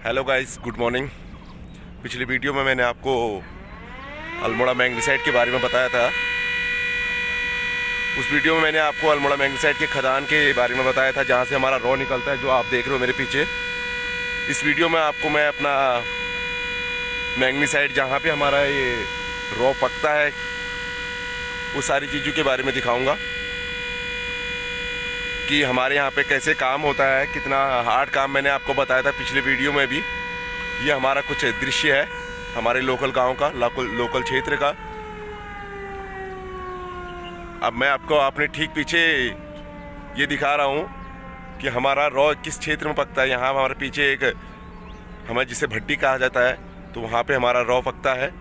Hello guys, good morning. पिछली video में मैंने आपको अल्मोड़ा मैग्नीसाइट के बारे में बताया था। उस वीडियो में मैंने आपको अल्मोड़ा मैग्नीसाइट के खदान के बारे में बताया था, जहाँ से हमारा रॉ निकलता है, जो आप देख रहे हो मेरे पीछे। इस वीडियो में आपको मैं अपना मैग्नीसाइट, जहाँ पे हमारा ये रॉ पकता है, वो सारी चीज़ों के बारे में दिखाऊंगा कि हमारे यहाँ पे कैसे काम होता है, कितना हार्ड काम मैंने आपको बताया था पिछले वीडियो में भी। ये हमारा कुछ दृश्य है हमारे लोकल गांव का, लोकल क्षेत्र का। अब मैं आपको अपने ठीक पीछे ये दिखा रहा हूँ कि हमारा रॉ किस क्षेत्र में पकता है। यहाँ हमारे पीछे एक, हमें जिसे भट्टी कहा जाता है, तो वहाँ पे हमारा रॉ पकता है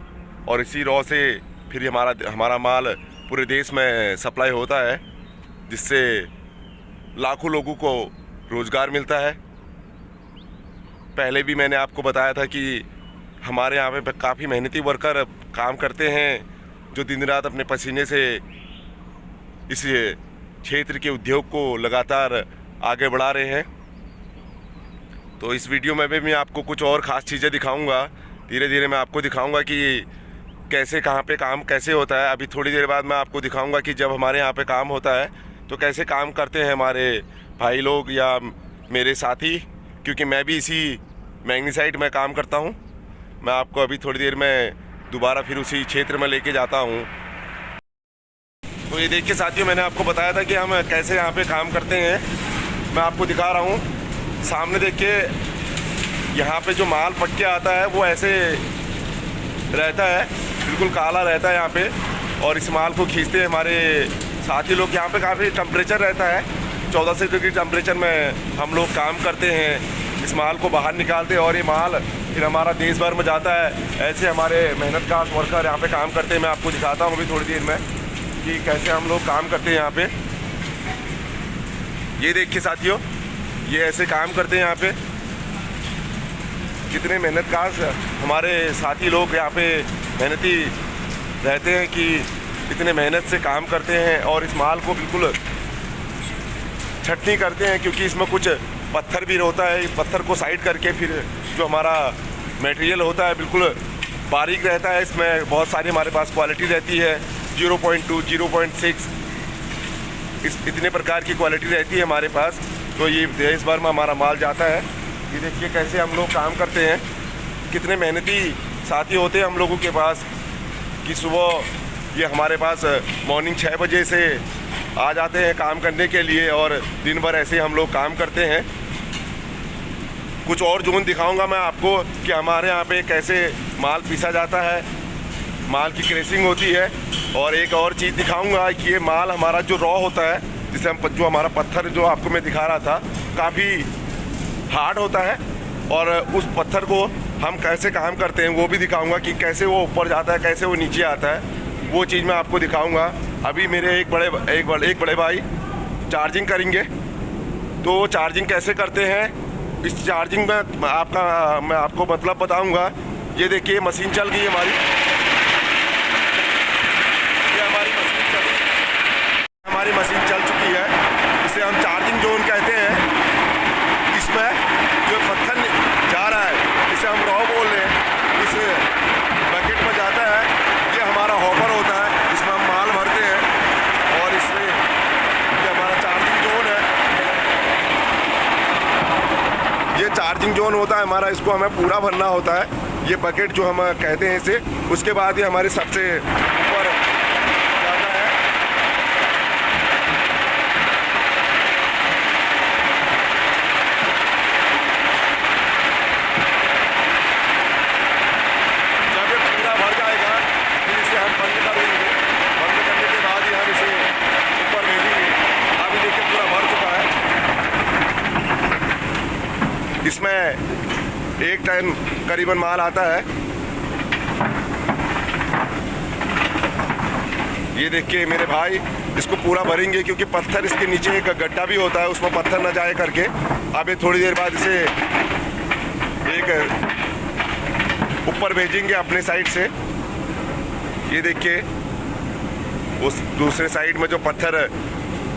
और इसी रॉ से फिर हमारा माल पूरे देश में सप्लाई होता है, जिससे लाखों लोगों को रोज़गार मिलता है। पहले भी मैंने आपको बताया था कि हमारे यहाँ पे काफ़ी मेहनती वर्कर काम करते हैं, जो दिन रात अपने पसीने से इस क्षेत्र के उद्योग को लगातार आगे बढ़ा रहे हैं। तो इस वीडियो में भी मैं आपको कुछ और ख़ास चीज़ें दिखाऊंगा। धीरे धीरे मैं आपको दिखाऊंगा कि कैसे, कहाँ पे काम कैसे होता है। अभी थोड़ी देर बाद मैं आपको दिखाऊंगा कि जब हमारे यहाँ पे काम होता है तो कैसे काम करते हैं हमारे भाई लोग या मेरे साथी, क्योंकि मैं भी इसी मैग्नीसाइट में काम करता हूँ। मैं आपको अभी थोड़ी देर में दोबारा फिर उसी क्षेत्र में लेके जाता हूँ। तो ये देखिए साथियों, मैंने आपको बताया था कि हम कैसे यहाँ पे काम करते हैं। मैं आपको दिखा रहा हूँ, सामने देखिए, यहाँ पे जो माल पक के आता है वो ऐसे रहता है, बिल्कुल काला रहता है यहाँ पे। और इस माल को खींचते हैं हमारे साथी लोग। यहाँ पे काफ़ी टेम्परेचर रहता है, 1400 डिग्री टेम्परेचर में हम लोग काम करते हैं। इस माल को बाहर निकालते हैं और ये माल फिर हमारा देश भर में जाता है। ऐसे हमारे मेहनतगार वर्कर यहाँ पे काम करते हैं। मैं आपको दिखाता हूँ अभी थोड़ी देर में कि कैसे हम लोग काम करते हैं यहाँ पे। ये देखिए साथियों, ये ऐसे काम करते हैं यहाँ पे। कितने मेहनतगार हमारे साथी लोग यहाँ पे मेहनती रहते हैं कि इतने मेहनत से काम करते हैं और इस माल को बिल्कुल छटनी करते हैं, क्योंकि इसमें कुछ पत्थर भी होता है। इस पत्थर को साइड करके फिर जो हमारा मटेरियल होता है बिल्कुल बारीक रहता है। इसमें बहुत सारी हमारे पास क्वालिटी रहती है, 0.2, 0.6, इतने प्रकार की क्वालिटी रहती है हमारे पास। तो ये देश भर में हमारा माल जाता है। ये देखिए कैसे हम लोग काम करते हैं। कितने मेहनती साथी होते हैं हम लोगों के पास कि सुबह ये हमारे पास मॉर्निंग 6 बजे से आ जाते हैं काम करने के लिए और दिन भर ऐसे हम लोग काम करते हैं। कुछ और जोन दिखाऊंगा मैं आपको कि हमारे यहाँ पे कैसे माल पीसा जाता है, माल की क्रेसिंग होती है। और एक और चीज़ दिखाऊंगा कि ये माल हमारा जो रॉ होता है, जिसे हम, जो हमारा पत्थर जो आपको मैं दिखा रहा था, काफ़ी हार्ड होता है। और उस पत्थर को हम कैसे काम करते हैं वो भी दिखाऊंगा कि कैसे वो ऊपर जाता है, कैसे वो नीचे आता है, वो चीज़ मैं आपको दिखाऊंगा। अभी मेरे एक बड़े भाई चार्जिंग करेंगे, तो चार्जिंग कैसे करते हैं, इस चार्जिंग में मैं आपको मतलब बताऊंगा। ये देखिए मशीन चल गई हमारी, ये हमारी मशीन चल चुकी है। इसे हम चार्जिंग जोन कहते हैं। इसमें जो पत्थर जा रहा है, इसे हम रॉ बोल रहे हैं, इस बकेट में जाता है। ये हमारा हॉपर होता है, इसमें हम माल भरते हैं और इसमें ये हमारा चार्जिंग जोन है। ये चार्जिंग जोन होता है हमारा, इसको हमें पूरा भरना होता है। ये बकेट जो हम कहते हैं इसे, उसके बाद ये हमारे सबसे ऊपर जाता है। जब ये पूरा भर जाएगा फिर इसे हम बंद करेंगे। बंद करने के बाद ही हम इसे ऊपर भेजेंगे। अभी देखिए पूरा भर चुका है। इसमें 1 टन करीबन माल आता है। ये देखिए मेरे भाई इसको पूरा भरेंगे, क्योंकि पत्थर इसके नीचे एक गड्ढा भी होता है, उसमें पत्थर न जाए करके। अब ये थोड़ी देर बाद इसे एक ऊपर भेजेंगे अपने साइड से। ये देखिए उस दूसरे साइड में जो पत्थर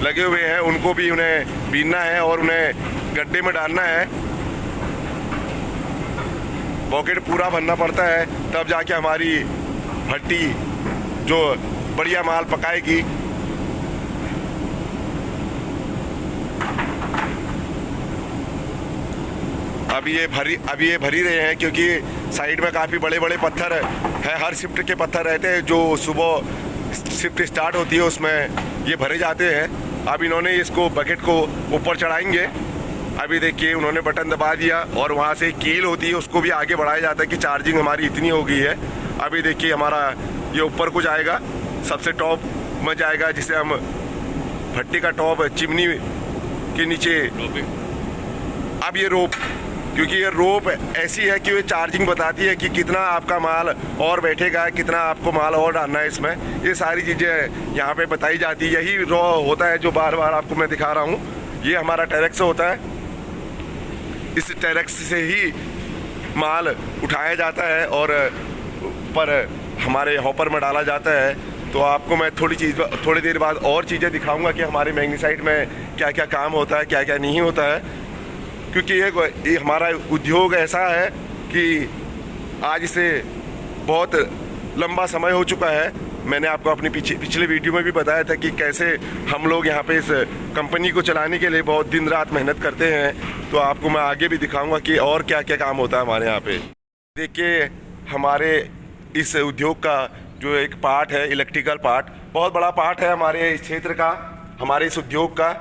लगे हुए हैं उनको भी उन्हें बीनना है और उन्हें गड्ढे में डालना है। बकेट पूरा भरना पड़ता है, तब जाके हमारी भट्टी जो बढ़िया माल पकाएगी। अभी ये भरी रहे हैं, क्योंकि साइड में काफ़ी बड़े बड़े पत्थर है, हर शिफ्ट के पत्थर रहते हैं जो सुबह शिफ्ट स्टार्ट होती है उसमें ये भरे जाते हैं। अब इन्होंने इसको बकेट को ऊपर चढ़ाएंगे। अभी देखिए उन्होंने बटन दबा दिया और वहाँ से कील होती है उसको भी आगे बढ़ाया जाता है कि चार्जिंग हमारी इतनी हो गई है। अभी देखिए हमारा ये ऊपर को जाएगा, सबसे टॉप में जाएगा, जिसे हम भट्टी का टॉप चिमनी के नीचे। अब ये रोप, क्योंकि ये रोप ऐसी है कि ये चार्जिंग बताती है कि कितना आपका माल और बैठेगा, कितना आपको माल और डालना है इसमें। ये सारी चीज़ें यहाँ पे बताई जाती है। यही रॉ होता है जो बार बार आपको मैं दिखा रहा हूँ। ये हमारा टेरेक्स होता है, इस टेरेक्स से ही माल उठाया जाता है और ऊपर हमारे हॉपर में डाला जाता है। तो आपको मैं थोड़ी देर बाद और चीज़ें दिखाऊंगा कि हमारे मैग्नीसाइट में क्या क्या काम होता है, क्या क्या नहीं होता है। क्योंकि ये हमारा उद्योग ऐसा है कि आज से बहुत लंबा समय हो चुका है। मैंने आपको अपनी पिछले वीडियो में भी बताया था कि कैसे हम लोग यहाँ पे इस कंपनी को चलाने के लिए बहुत दिन रात मेहनत करते हैं। तो आपको मैं आगे भी दिखाऊंगा कि और क्या क्या काम होता है हमारे यहाँ पे। देखिए हमारे इस उद्योग का जो एक पार्ट है, इलेक्ट्रिकल पार्ट, बहुत बड़ा पार्ट है हमारे इस क्षेत्र का, हमारे इस उद्योग का,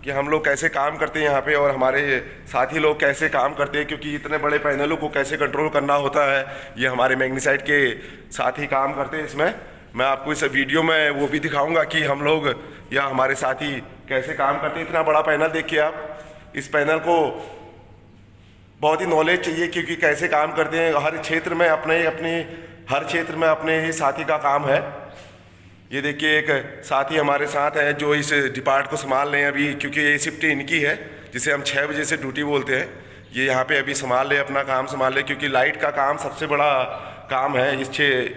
कि हम लोग कैसे काम करते हैं यहाँ पे और हमारे साथी लोग कैसे काम करते हैं। क्योंकि इतने बड़े पैनलों को कैसे कंट्रोल करना होता है, ये हमारे मैग्नीसाइट के साथी काम करते हैं इसमें। मैं आपको इस वीडियो में वो भी दिखाऊंगा कि हम लोग या हमारे साथी कैसे काम करते हैं। इतना बड़ा पैनल देखिए आप, इस पैनल को बहुत ही नॉलेज चाहिए, क्योंकि कैसे काम करते हैं। हर क्षेत्र में हर क्षेत्र में अपने ही साथी का काम है। ये देखिए एक साथी हमारे साथ हैं जो इस डिपार्ट को संभाल रहे हैं अभी, क्योंकि ये शिफ्ट इनकी है, जिसे हम 6 बजे से ड्यूटी बोलते हैं। ये यहाँ पे अभी संभाल रहे, अपना काम संभाल रहे, क्योंकि लाइट का काम सबसे बड़ा काम है इस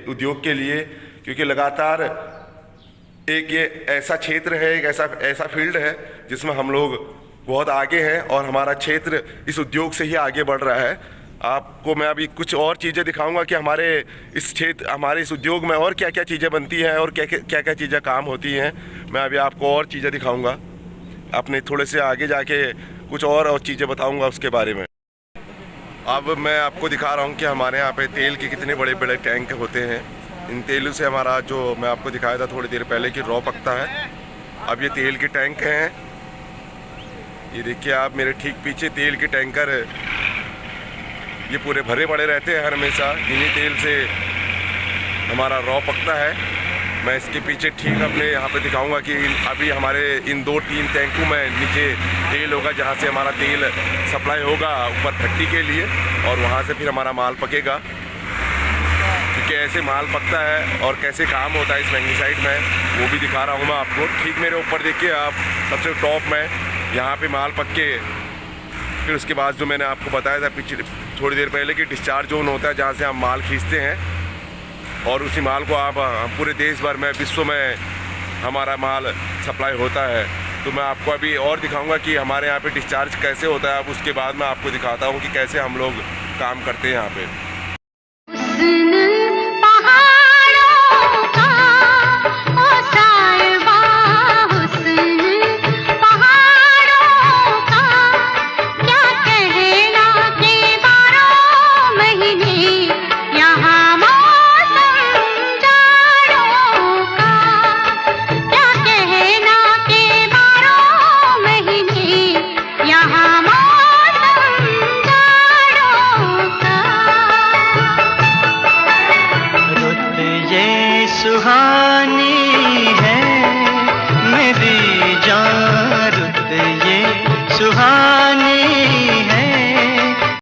उद्योग के लिए। क्योंकि लगातार एक ये ऐसा क्षेत्र है, एक ऐसा फील्ड है जिसमें हम लोग बहुत आगे हैं और हमारा क्षेत्र इस उद्योग से ही आगे बढ़ रहा है। आपको मैं अभी कुछ और चीज़ें दिखाऊंगा कि हमारे इस उद्योग में और क्या क्या चीज़ें बनती हैं और क्या क्या चीज़ें काम होती हैं। मैं अभी आपको और चीज़ें दिखाऊंगा, अपने थोड़े से आगे जाके कुछ और चीज़ें बताऊंगा उसके बारे में। अब मैं आपको दिखा रहा हूं कि हमारे यहाँ पे तेल के कितने बड़े बड़े टैंक होते हैं। इन तेलों से हमारा, जो मैं आपको दिखाया था थोड़ी देर पहले, कि रॉ पकता है। अब ये तेल के टैंक हैं, ये देखिए आप मेरे ठीक पीछे तेल के टैंकर ये पूरे भरे पड़े रहते हैं हर हमेशा। इन्हीं तेल से हमारा रॉ पकता है। मैं इसके पीछे ठीक अपने यहाँ पे दिखाऊंगा कि अभी हमारे इन 2-3 टैंकों में नीचे तेल होगा, जहाँ से हमारा तेल सप्लाई होगा ऊपर भट्टी के लिए, और वहाँ से फिर हमारा माल पकेगा। क्योंकि ऐसे माल पकता है और कैसे काम होता है इस मैग्नीसाइट में, वो भी दिखा रहा हूँ मैं आपको। ठीक मेरे ऊपर देखिए आप, सबसे टॉप में यहाँ पे माल पक के फिर उसके बाद जो मैंने आपको बताया था पिछले थोड़ी देर पहले कि डिस्चार्ज जोन होता है, जहाँ से हम माल खींचते हैं और उसी माल को आप पूरे देश भर में, विश्व में हमारा माल सप्लाई होता है। तो मैं आपको अभी और दिखाऊंगा कि हमारे यहाँ पे डिस्चार्ज कैसे होता है। अब उसके बाद मैं आपको दिखाता हूँ कि कैसे हम लोग काम करते हैं यहाँ पे।